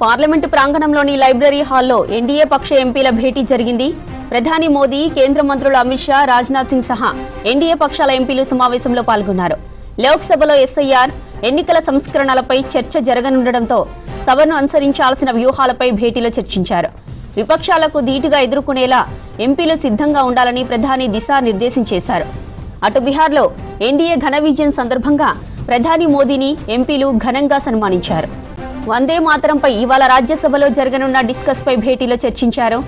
Parliament ప్రాంగణంలోని library హాల్లో NDA పక్ష ఎంపీల భేటీ జరిగింది. ప్రధాని మోదీ, కేంద్ర మంత్రులు అమిత్ షా, రాజ్నాథ్ సింగ్ సహా ఎన్డీఏ పక్షాల ఎంపీలు సమావేశంలో పాల్గొన్నారు. లోక్సభలో ఎస్ఐఆర్, ఎన్నికల సంస్కరణలపై చర్చ జరగనుండటంతో సభను అనుసరించాల్సిన వ్యూహాలపై భేటీలో చర్చించారు. విపక్షాలకు ధీటుగా ఎదుర్కొనేలా ఎంపీలు సిద్ధంగా ఉండాలని ప్రధాని దిశానిర్దేశం చేశారు. అటు బీహార్లో ఎన్డీఏ ఘన విజయం సందర్భంగా ప్రధాని మోదీని ఎంపీలు ఘనంగా సన్మానించారు. వందే మాతరంపై ఇవాళ రాజ్యసభలో జరగనున్న డిస్కస్ పై భేటీలో చర్చించారు.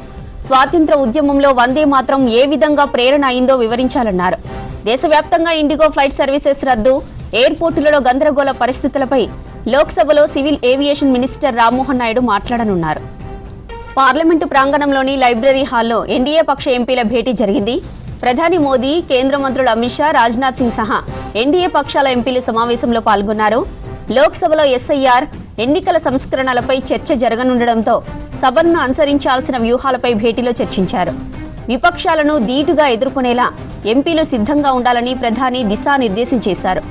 స్వాతంత్ర ఉద్యమంలో వందే మాతరం ఏ విధంగా ప్రేరణ అయిందో వివరించాలన్నారు. దేశవ్యాప్తంగా ఇండిగో ఫ్లైట్ సర్వీసెస్ రద్దు, ఎయిర్పోర్టులలో గందరగోళ పరిస్థితులపై లోక్సభలో civil aviation minister Rammohan Naidu మాట్లాడనున్నారు. పార్లమెంటు ప్రాంగణంలోని లైబ్రరీ హాల్లో ఎన్డీఏ పక్ష ఎంపీల భేటీ జరిగింది. ప్రధాని మోదీ, కేంద్ర మంత్రులు అమిత్ షా, రాజ్నాథ్ సింగ్ సహా ఎన్డీఏ పక్షాల ఎంపీలు సమావేశంలో పాల్గొన్నారు. లోక్సభలో ఎస్ఐఆర్, ఎన్నికల సంస్కరణలపై చర్చ జరగనుండటంతో సభను అనుసరించాల్సిన వ్యూహాలపై భేటీలో చర్చించారు. విపక్షాలను ధీటుగా ఎదుర్కొనేలా ఎంపీలు సిద్ధంగా ఉండాలని ప్రధాని దిశానిర్దేశం చేశారు.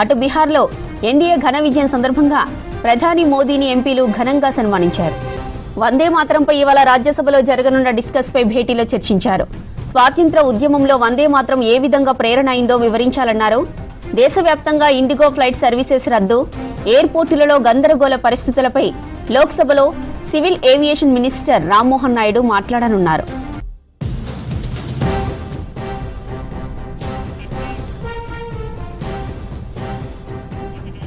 అటు బీహార్లో ఎన్డీఏ ఘన విజయం సందర్భంగా ప్రధాని మోదీని ఎంపీలు ఘనంగా సన్మానించారు. వందే మాతరంపై ఇవాళ రాజ్యసభలో జరగనున్న డిస్కస్ పై భేటీలో చర్చించారు. స్వాతంత్ర ఉద్యమంలో వందే మాతరం ఏ విధంగా ప్రేరణ అయిందో వివరించాలన్నారు. దేశవ్యాప్తంగా ఇండిగో ఫ్లైట్ సర్వీసెస్ రద్దు, ఎయిర్పోర్టులలో గందరగోళ పరిస్థితులపై లోక్సభలో civil aviation minister Rammohan Naidu మాట్లాడనున్నారు.